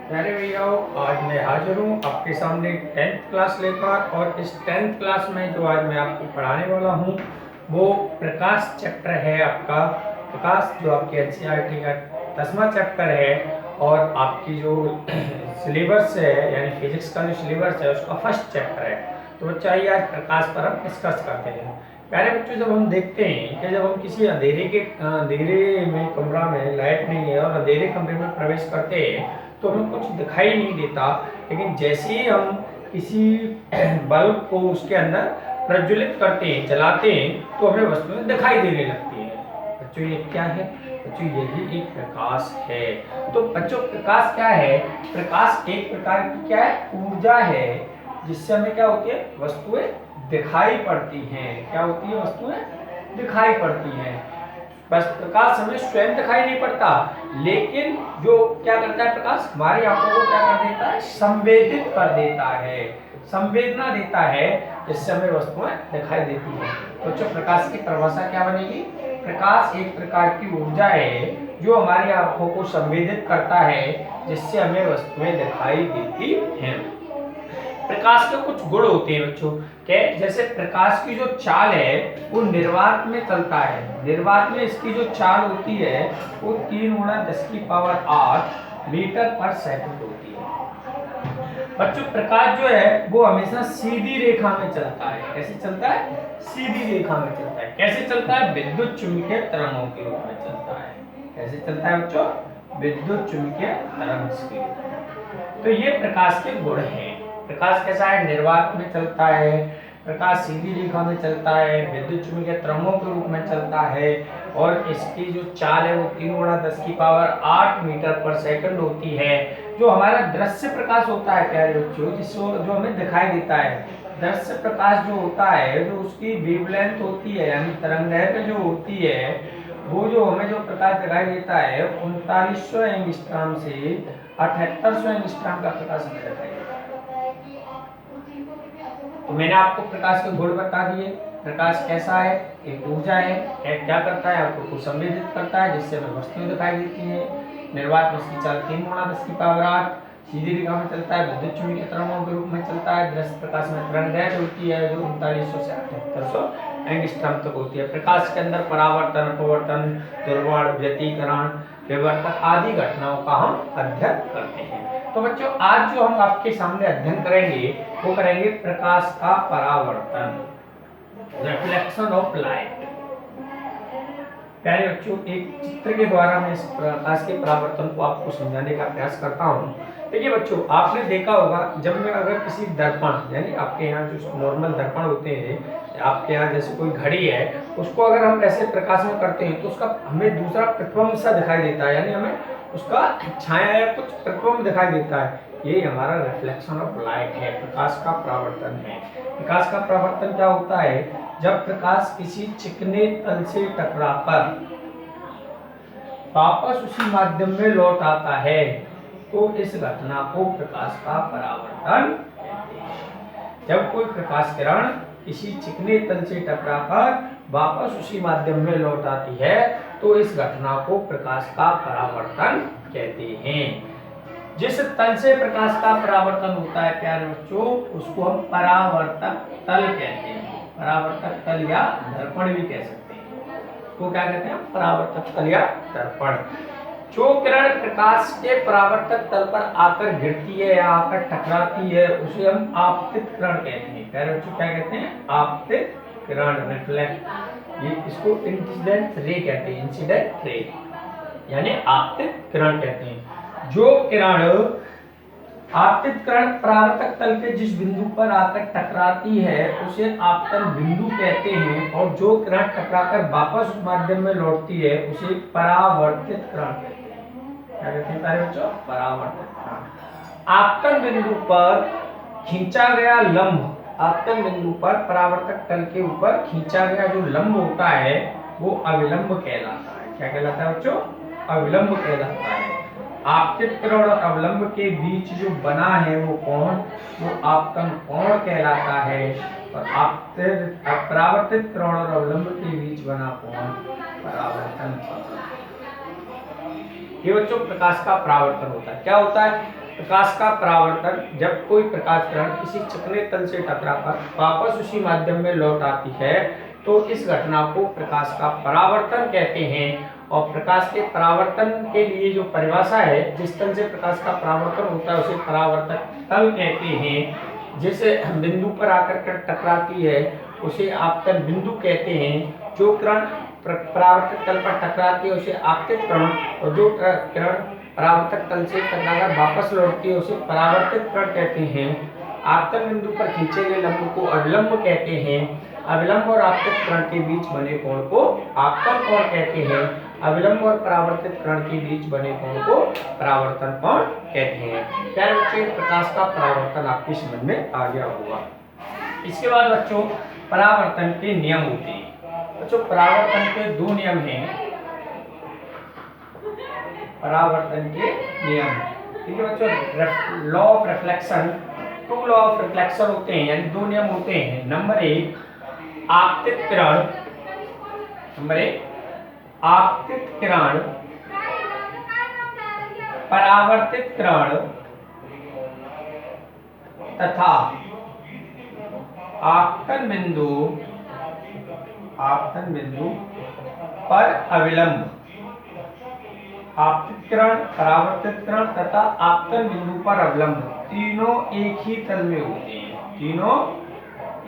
प्यारे भैयाओ, आज मैं हाजिर हूँ आपके सामने 10th क्लास लेकर। और इस 10th क्लास में जो आज मैं आपको पढ़ाने वाला हूँ वो प्रकाश चैप्टर है आपका। प्रकाश जो आपके एनसीईआरटी का 10वां चैप्टर है और आपकी जो सिलेबस है यानी फिजिक्स का जो सिलेबस है उसका फर्स्ट चैप्टर है। तो बच्चा आइए आज प्रकाश पर हम डिस्कस करते हैं। प्यारे बच्चों, जब हम देखते हैं कि जब हम किसी अंधेरे में कमरा में लाइट नहीं है और अंधेरे कमरे में प्रवेश करते हैं तो हमें कुछ दिखाई नहीं देता, लेकिन जैसे ही हम किसी बल्ब को उसके अंदर प्रज्वलित करते हैं, जलाते हैं, तो हमें वस्तुएं दिखाई देने लगती हैं। बच्चों ये क्या है? बच्चों यही एक प्रकाश है। तो बच्चों प्रकाश क्या है? प्रकाश एक प्रकार की क्या है? ऊर्जा है, जिससे हमें क्या होती है? वस्तुएं दिखाई पड़ती हैं। क्या होती है? वस्तुएं दिखाई पड़ती हैं। बस प्रकाश हमें स्वयं दिखाई नहीं पड़ता, लेकिन जो क्या करता है प्रकाश, हमारी आंखों को क्या कर देता है? संवेदित कर देता है, संवेदना देता है, जिससे हमें वस्तुएं दिखाई देती हैं। तो जो प्रकाश की परिभाषा क्या बनेगी? प्रकाश एक प्रकार की ऊर्जा है जो हमारी आंखों को संवेदित करता है, जिससे हमें वस्तुएं दिखाई देती हैं। प्रकाश के कुछ गुण होते हैं बच्चों के, जैसे प्रकाश की जो चाल है वो निर्वात में चलता है। निर्वात में इसकी जो चाल होती है वो 3 × 10⁸ मीटर पर सेकंड होती है। बच्चों प्रकाश जो है वो हमेशा सीधी रेखा में चलता है। कैसे चलता है? सीधी रेखा में चलता है। कैसे चलता है? विद्युत चुम्बकीय तरंगों के रूप में चलता है। कैसे चलता है बच्चों? विद्युत चुम्बकीय तरंग के रूप में। तो ये प्रकाश के गुण हैं। प्रकाश कैसा है? निर्वात में चलता है, प्रकाश सीधी रेखा में चलता है, विद्युत चुम्बकीय तरंगों के रूप में चलता है, और इसकी जो चाल है वो 3 × 10⁸ मीटर पर सेकंड होती है। जो हमारा दृश्य प्रकाश होता है प्यारे बच्चों, जिसको जो हमें दिखाई देता है, दृश्य प्रकाश जो होता है, जो उसकी वेवलेंथ होती है यानी तरंगदैर्घ्य जो होती है, वो जो हमें जो प्रकाश दिखाई देता है 3900 एंगस्ट्रॉम से 7800 एंगस्ट्रॉम का प्रकाश हमें दिखाई देता है। तो मैंने आपको प्रकाश के गुण बता दिए। प्रकाश कैसा है? एक ऊर्जा है। क्या करता है? आपको को संवेदित करता है, जिससे हमें वस्तुएं दिखाई देती हैं। निर्वात में इसकी चाल 3 × 10⁸, सीधी रेखा में चलता है, विद्युत चुम्बकीय तरंगों के रूप में चलता है। दृश्य प्रकाश में तरंगदैर्घ्य होती है जो 3900 से 7800 एंगस्ट्रॉम तक होती है। प्रकाश के अंदर परावर्तन, अपवर्तन, दुर्बण, व्यतिकरण, विवर्तन आदि घटनाओं का हम अध्ययन करते हैं। तो बच्चों आज जो हम आपके सामने अध्ययन करेंगे वो करेंगे प्रकाश का परावर्तन, रिफ्लेक्शन ऑफ लाइट। प्यारे बच्चों, एक चित्र के द्वारा मैं इस प्रकाश के परावर्तन को आपको समझाने का प्रयास करता हूँ। देखिए बच्चों, आपने देखा होगा जब मैं अगर किसी दर्पण यानी आपके यहाँ जो नॉर्मल दर्पण होते हैं, आपके यहाँ जैसे कोई घड़ी है, उसको अगर हम ऐसे प्रकाश में करते हैं तो उसका हमें दूसरा प्रतिबिंब सा दिखाई देता है, यानी हमें उसका छाया या कुछ प्रतिबिंब दिखाई देता है। ये हमारा रिफ्लेक्शन ऑफ लाइट है, प्रकाश का परावर्तन है। प्रकाश का परावर्तन क्या होता है? जब प्रकाश किसी चिकने तल से टकराकर वापस उसी माध्यम में लौट आता है तो इस घटना को प्रकाश का परावर्तन कहते हैं। जब कोई प्रकाश किरण किसी चिकने तल से टकराकर वापस उसी माध्यम में लौट आती है तो इस घटना को प्रकाश का परावर्तन कहते हैं। जिस तल से प्रकाश का परावर्तन होता है प्यारे बच्चों, उसको हम परावर्तक तल कहते हैं। परावर्तक तल या दर्पण भी कह सकते हैं। तो क्या कहते हैं? परावर्तक तल या दर्पण। जो किरण प्रकाश के परावर्तक तल पर आकर गिरती है या आकर टकराती है उसे हम आपतित किरण कहते हैं। प्यारे बच्चों क्या कहते हैं? आपतित किरण, रिफ्लेक्ट। ये इसको इंसिडेंट रे कहते हैं, इंसिडेंट रे यानी आपतित किरण कहते हैं। जो किरण आपतित किरण परावर्तक तल के जिस बिंदु पर आकर टकराती है उसे आपतन बिंदु कहते हैं, और जो किरण टकराकर वापस उस माध्यम में लौटती है उसे परावर्तित किरण कहते हैं। क्या कहते हैं प्यारे बच्चों? परावर्तित किरण। आपतन बिंदु पर खींचा गया लंब, आपतन बिंदु पर परावर्तक तल के ऊपर खींचा गया जो लंब होता है वो अविलंब कहलाता है। क्या कहलाता है बच्चों? अविलंब कहलाता है। आपतित किरण और अवलंब के बीच जो बना है वो कोण, वो आपतन कोण कहलाता है। और परावर्तित किरण और अवलंब के बीच बना कोण परावर्तन कोण। ये बच्चों प्रकाश का परावर्तन होता है। क्या होता है? प्रकाश का परावर्तन, जब कोई प्रकाश किरण किसी चिकने तल से टकराकर वापस उसी माध्यम में लौट आती है तो इस घटना को प्रकाश का परावर्तन कहते हैं। और प्रकाश के परावर्तन के लिए जो परिभाषा है, जिस तल से प्रकाश का परावर्तन होता है उसे परावर्तक तल कहते हैं। जिस बिंदु पर आकर टकराती है उसे आपतन बिंदु कहते हैं। जो किरण परावर्तक तल पर टकराती है उसे आपतित किरण, और जो किरण परावर्तक तल से टकराकर वापस लौटती है उसे परावर्तित किरण कहते हैं। आपतन बिंदु पर खींचे गए लंब को अविलंब कहते हैं। अविलंब और आपतित किरण के बीच बने कोण को आपतन कोण कहते हैं। अविलंब और परावर्तित किरण के बीच बने कोण को परावर्तन कोण कहते हैं। प्यारे बच्चों, प्रकाश का परावर्तन आपकी समझ में आ गया होगा। इसके बाद बच्चों परावर्तन के नियम होते हैं। बच्चों परावर्तन के दो नियम हैं। परावर्तन के नियम, ठीक है बच्चों, law of reflection, two law of reflection होते हैं, यानी दो नियम होते हैं। नंबर एक आपतित किरण, नंबर एक आपतित किरण परावर्तित किरण तथा आपतन बिंदु पर अविलंब। आपतित किरण, परावर्तित किरण तथा आपतन बिंदु पर अविलंब तीनों एक ही तल में होते हैं। तीनों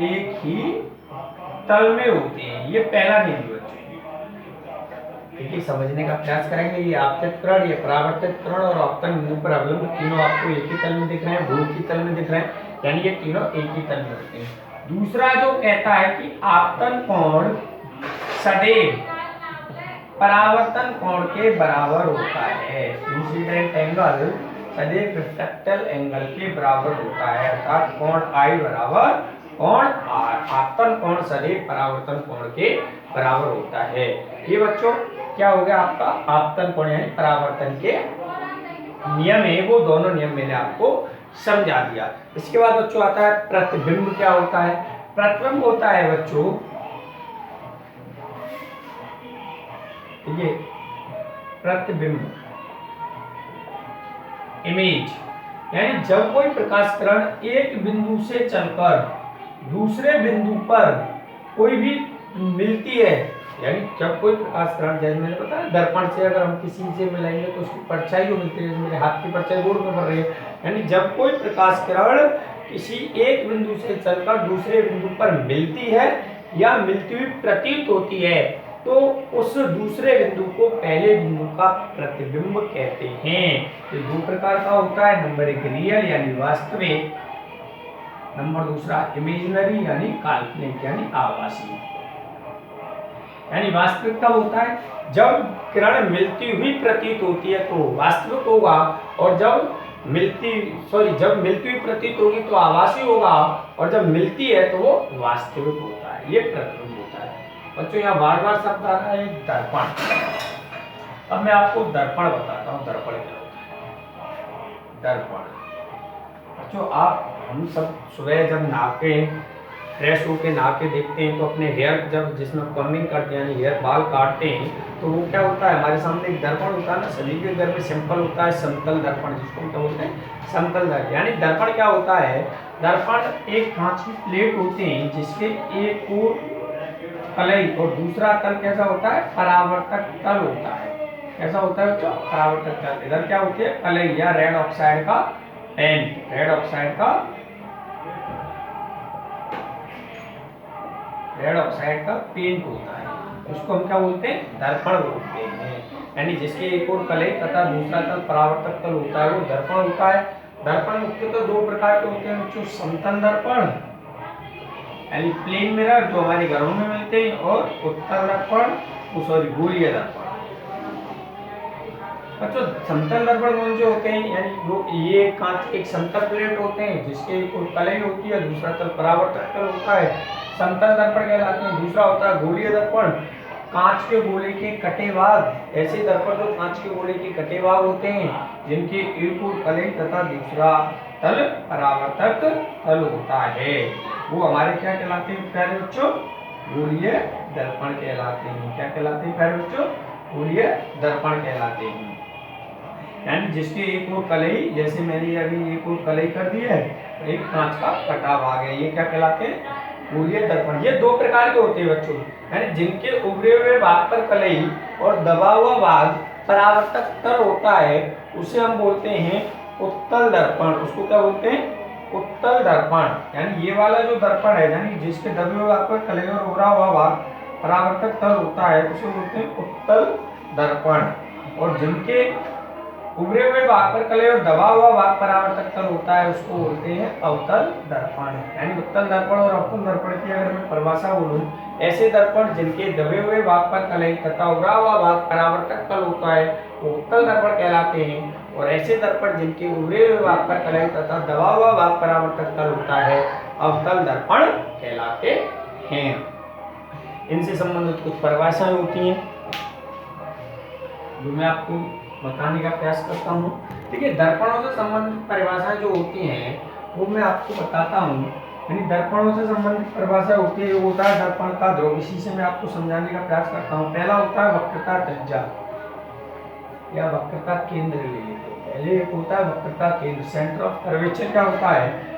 एक ही तल में होते हैं। ये पहला नियम है बच्चों। देखिए समझने का प्रयास करेंगे। ये आपतित किरण, ये परावर्तित किरण और आपतन बिंदु पर अविलंब तीनों आपको एक ही तल में दिख रहे हैं, दो ही तल में दिख रहे हैं, यानी ये तीनों एक ही तल में होते हैं। दूसरा जो कहता है कि आपतन कोण सदैव परावर्तन कोण के बराबर होता है। इंसिडेंट एंगल सदैव रिफ्लेक्टेड एंगल के बराबर होता है, अर्थात कोण I बराबर कोण R। आपतन कोण सदैव परावर्तन कोण के बराबर होता है। ये बच्चों क्या हो गया आपका आपतन कोण यानी परावर्तन के नियम है, वो दोनों नियम मैंने आपको समझा दिया। इसके बाद बच्चों आता है प्रतिबिंब। क्या होता है? प्रतिबिंब होता है बच्चों, ये प्रतिबिंब, इमेज, यानी जब कोई प्रकाश किरण एक बिंदु से चलकर दूसरे बिंदु पर कोई भी मिलती है, यानी जब कोई प्रकाश किरण, जैसे मैंने बताया दर्पण से अगर हम किसी से मिलाएंगे तो उसकी परछाई जो मिलती है, मेरे हाथ की परछाई बोर्ड पे पड़ रही है, यानी जब कोई प्रकाश किरण किसी एक बिंदु से चलकर दूसरे बिंदु पर मिलती है या मिलती हुई प्रतीत होती है तो उस दूसरे बिंदु को पहले बिंदु का प्रतिबिंब कहते हैं। ये दो प्रकार का होता है, नंबर एक रियल यानी वास्तविक, नंबर दूसरा इमेजिनरी यानी काल्पनिक यानी आभासी। यानी वास्तविक कब होता है? जब किरण मिलती हुई प्रतीत होती है तो वास्तविक होगा, और जब मिलती हुई प्रतीत होगी तो आभासी होगा, और जब मिलती है तो वो वास्तविक होता है। ये प्रतिबिंब होता है। बच्चों यहाँ बार बार शब्द आ रहा है दर्पण। अब मैं आपको दर्पण बताता हूँ। दर्पण क्या होता है? दर्पण बच्चों हम सब सुबह जब नहाके फ्रेश होके नहाके देखते हैं तो अपने हेयर जब जिसमें कॉर्निंग करते हैं यानी हेयर बाल काटते हैं तो वो क्या होता है, हमारे सामने एक दर्पण होता है ना। सभी के घर में सिंपल होता है समतल दर्पण, जिसको हम क्या बोलते हैं? समतल दर्पण। यानी दर्पण क्या होता है? दर्पण एक कांच की प्लेट होते हैं जिसके एक ओर कलई और दूसरा तल कैसा होता है? परावर्तक तल होता है। कैसा होता है बच्चों? परावर्तक तल। इधर क्या होती है? कलई या रेड ऑक्साइड का पेंट, रेड ऑक्साइड का पेंट होता है, उसको हम क्या बोलते हैं? दर्पण बोलते हैं। यानी जिसके एक ओर कलई तथा दूसरा तल परावर्तक तल होता है वो दर्पण होता है। दर्पण मुख्यतः दो प्रकार के होते हैं बच्चों, समतल दर्पण यानी प्लेन मिरर जो हमारे घरों में मिलते हैं, और उत्तल दर्पण, गोलीय दर्पण। बच्चों समतल दर्पण कौन से होते हैं? यानी वो ये कांच एक समतल प्लेट होते हैं जिसके एक ओर कलई होती है, दूसरा तल परावर्तक तल होता है, समतल दर्पण कहलाते हैं। दूसरा होता है गोलीय दर्पण, कांच के गोले के कटे भाग, ऐसे दर्पण जो कांच के गोले के कटे भाग होते हैं जिनके एक ओर कलई तथा दूसरा तल परावर्तक तल होता है, वो हमारे क्या कहलाते हैं प्यारे बच्चों? गोलीय दर्पण कहलाते हैं। क्या कहलाते हैं प्यारे बच्चों? गोलीय दर्पण कहलाते हैं। यानी जिसके एक और कलई, जैसे मैंने अभी एक और कलई कर दी है, एक कांच का कटाव आ गया, ये क्या कहलाते हैं? गोलीय दर्पण। ये दो प्रकार के होते हैं बच्चों, यानी जिनके उभरे हुए भाग पर कलई और दबा हुआ भाग परावर्तक तल होता है उसे हम बोलते हैं उत्तल दर्पण। उसको क्या बोलते हैं? उत्तल दर्पण। यानी ये वाला जो दर्पण है, यानी जिसके दबे हुए भाग पर कलई और उभरा हुआ भाग परावर्तक तल होता है उसे बोलते हैं उत्तल दर्पण। और जिनके उभरे हुए भाग पर कलई और दबा हुआ भाग परावर्तक तल होता है उसको बोलते हैं अवतल दर्पण। यानी उत्तल दर्पण और अवतल दर्पण की अगर मैं परिभाषा बोलूं, ऐसे दर्पण जिनके दबे हुए भाग पर कलई तथा उभरा हुआ भाग परावर्तक तल होता है वो उत्तल दर्पण कहलाते हैं, और ऐसे दर्पण जिनके उभरे हुए भाग पर कलई तथा दबा हुआ भाग परावर्तक तल होता है अवतल दर्पण कहलाते हैं। इनसे संबंधित कुछ परिभाषाएं होती हैं जो मैं आपको बताने का प्रयास करता हूँ। देखिए, दर्पणों से संबंधित परिभाषाएं जो होती हैं वो मैं आपको बताता हूँ। यानी दर्पणों से संबंधित परिभाषा होती है, वो होता है दर्पण का ध्रुव। इसी से मैं आपको समझाने का प्रयास करता हूँ। पहला होता है वक्रता त्रिज्या या वक्रता केंद्र ले लेते हैं। पहले एक होता है वक्रता केंद्र, सेंटर ऑफ कर्वेचर। क्या होता है?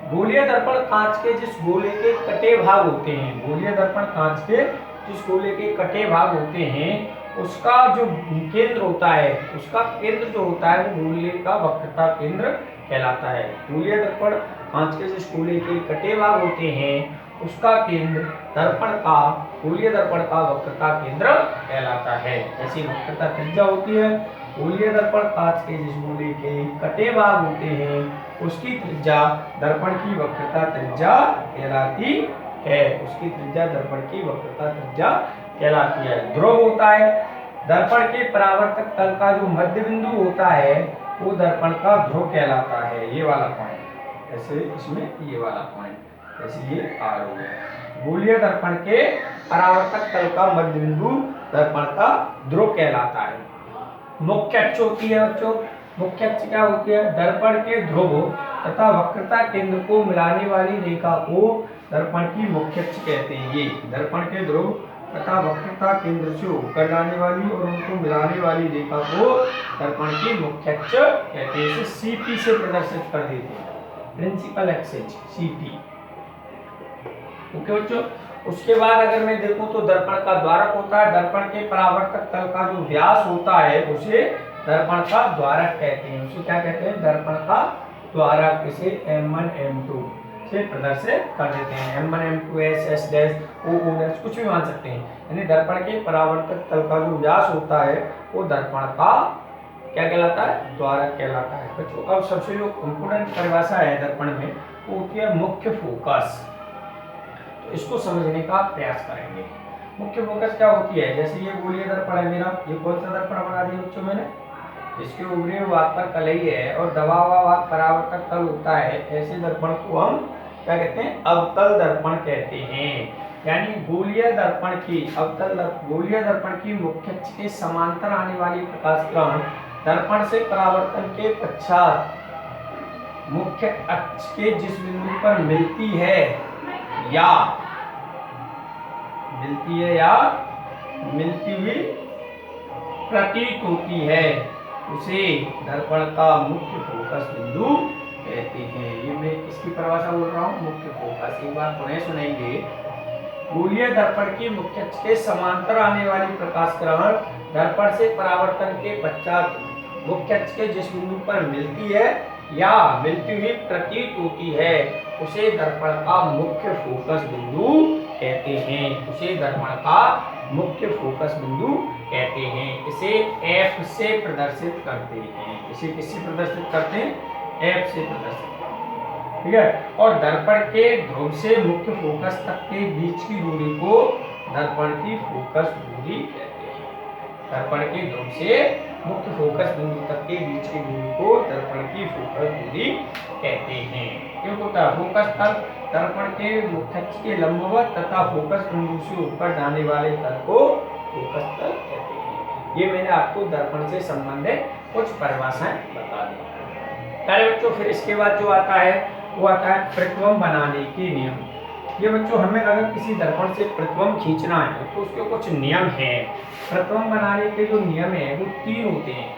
गोलीय दर्पण कांच के जिस गोले के कटे भाग होते हैं, गोलीय दर्पण कांच के जिस गोले के कटे भाग होते हैं उसका जो केंद्र होता है, उसका केंद्र जो होता है वो गोले का वक्रता केंद्र कहलाता है। गोलीय दर्पण कांच के जिस गोले के कटे भाग होते हैं उसका केंद्र दर्पण का, गोलीय दर्पण का वक्रता केंद्र कहलाता है। ऐसी वक्रता त्रिज्या होती है। गोलीय दर्पण कांच के जिस गोले के कटे भाग होते हैं उसकी त्रिज्या दर्पण की वक्रता त्रिज्या कहलाती है। उसकी त्रिज्या दर्पण की वक्रता त्रिज्या कहलाती है। ध्रुव होता है, दर्पण के परावर्तक तल का जो मध्य बिंदु होता है वो दर्पण का ध्रुव कहलाता है। ये वाला पॉइंट, ऐसे इसमें ये वाला पॉइंट, ऐसे ये आर हो गया। गोलीय दर्पण के परावर्तक तल का मध्य बिंदु दर्पण का ध्रुव कहलाता है। मुख्य अक्ष होती है बच्चों। मुख्य अक्ष क्या होती है? दर्पण के ध्रुव तथा वक्रता केंद्र को मिलाने वाली रेखा को दर्पण की मुख्य अक्ष कहते हैं। ये दर्पण के ध्रुव तथा वक्रता केंद्र से होकर जाने वाली और उनको मिलाने वाली रेखा को दर्पण की मुख्य अक्ष कहते हैं। इसे सीपी से प्रदर्शित कर देते हैं, प्रिंसिपल एक्सिस, सीपी। ओके बच्चों, उसके बाद अगर मैं देखूं तो दर्पण का द्वारक होता है। दर्पण के परावर्तक तल का जो व्यास होता है उसे दर्पण का द्वारक कहते हैं। उसे क्या कहते हैं? दर्पण का द्वारक। इसे M1 M2 से प्रदर्शित कर देते हैं। M1 M2 S dash O कुछ भी मान सकते हैं। यानी दर्पण के परावर्तक तल का जो व्यास होता है वो दर्पण का क्या कहलाता है? द्वारक कहलाता है। बच्चों, अब सबसे जो इम्पोर्टेंट परिभाषा है दर्पण में वो होती है मुख्य फोकस। तो इसको समझने का प्रयास करेंगे। मुख्य फोकस क्या होती है? जैसे ये गोलीय दर्पण है मेरा, ये कौन सा दर्पण बना दिया बच्चों मैंने? इसके उभरे हुए भाग पर कलई है और दबा हुआ भाग परावर्तक तल होता है। ऐसे दर्पण को हम क्या कहते हैं? अवतल दर्पण कहते हैं। यानी गोलीय दर्पण की गोलीय दर्पण की मुख्य अक्ष के समांतर आने वाली प्रकाश किरण दर्पण से परावर्तन के पश्चात मुख्य अक्ष के जिस बिंदु पर मिलती है या मिलती हुई प्रतीत होती है उसे दर्पण का मुख्य फोकस बिंदु कहते हैं। ये मैं इसकी परिभाषा बोल रहा हूँ, मुख्य फोकस। एक बार पुनः सुनेंगे। गोलीय दर्पण की मुख्य अक्ष के समांतर आने वाली प्रकाश किरण दर्पण से परावर्तन के पश्चात मुख्य अक्ष के जिस बिंदु पर मिलती है या मिलती हुई प्रतीत होती है उसे दर्पण का मुख्य फोकस बिंदु कहते हैं। उसे दर्पण का मुख्य फोकस बिंदु कहते हैं। इसे F से प्रदर्शित करते हैं। इसे किससे प्रदर्शित करते हैं? F से प्रदर्शित करते हैं। ठीक है। और दर्पण के ध्रुव से मुख्य फोकस तक के बीच की दूरी को दर्पण की फोकस दूरी कहते हैं। दर्पण के ध्रुव से मुख्य फोकस बिंदु तक के बीच की दूरी को दर्पण की फोकस दूरी कहते हैं। क्योंकि फोकस तल दर्पण के मुख्य अक्ष के लंबवत तथा फोकस बिंदु से ऊपर जाने वाले तल को फोकस तल कहते हैं। ये मैंने आपको दर्पण से संबंधित कुछ परिभाषाएं बता दी। अरे बच्चों, फिर इसके बाद जो आता है वो आता है प्रतिबिंब बनाने के नियम। ये बच्चों, हमें अगर किसी दर्पण से प्रतिबिंब खींचना है तो उसके कुछ नियम हैं। प्रतिबिंब बनाने के जो नियम है वो 3 होते हैं।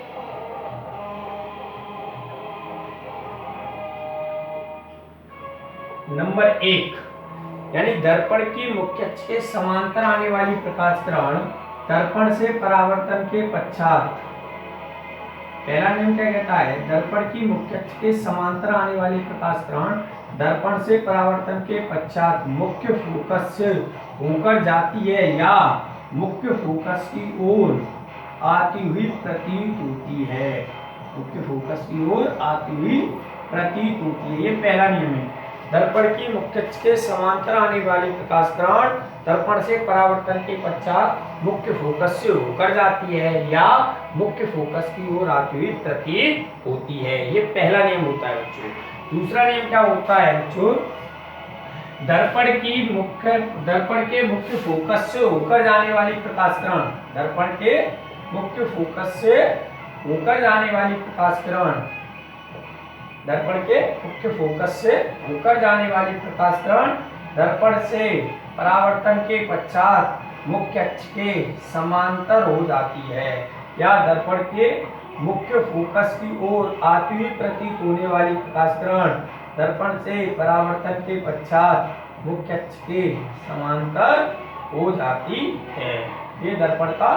नंबर 1 यानी दर्पण की मुख्य अक्ष के समांतर आने वाली प्रकाश किरण दर्पण से परावर्तन के पश्चात, पहला नियम क्या कहता है, दर्पण की मुख्य अक्ष के समांतर आने वाली प्रकाश किरण दर्पण से परावर्तन के पश्चात मुख्य फोकस से होकर जाती है या मुख्य फोकस की ओर आती हुई प्रतीत होती है, मुख्य फोकस की ओर आती हुई प्रतीत होती है। ये पहला नियम है। दर्पण की मुख्य अक्ष के समांतर आने वाली प्रकाश किरण दर्पण से परावर्तन के पश्चात मुख्य फोकस से होकर जाती है या मुख्य फोकस की ओर आती हुई प्रतीत होती है। ये पहला नियम होता है बच्चों। दूसरा नियम क्या होता है बच्चों, दर्पण के मुख्य फोकस से होकर जाने वाली प्रकाश किरण, दर्पण के मुख्य फोकस से होकर जाने वाली प्रकाश किरण, दर्पण के मुख्य फोकस से होकर जाने वाली प्रकाश किरण दर्पण से परावर्तन के पश्चात मुख्य अक्ष के समांतर हो जाती है या दर्पण के मुख्य फोकस की ओर आती हुई प्रतीत होने वाली प्रकाश किरण दर्पण से परावर्तन के पश्चात मुख्य अक्ष के समांतर हो जाती है। ये दर्पण का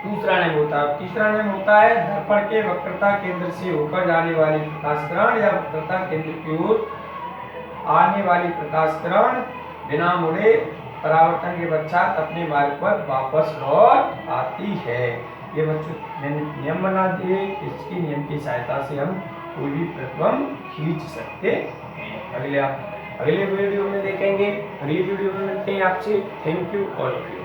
दूसरा नियम होता है। तीसरा नियम होता है दर्पण के वक्रता केंद्र से होकर जाने वाली प्रकाश किरण या वक्रता केंद्र की ओर आने वाली प्रकाश किरण बिना मुड़े परावर्तन के पश्चात अपने मार्ग पर वापस लौट आती है। ये बच्चों मैंने नियम बना दिए, इसकी नियम की सहायता से हम कोई भी प्रतिबिंब खींच सकते हैं। अगले वीडियो में देखेंगे। अगली वीडियो में मिलते हैं आपसे। Thank you all of you.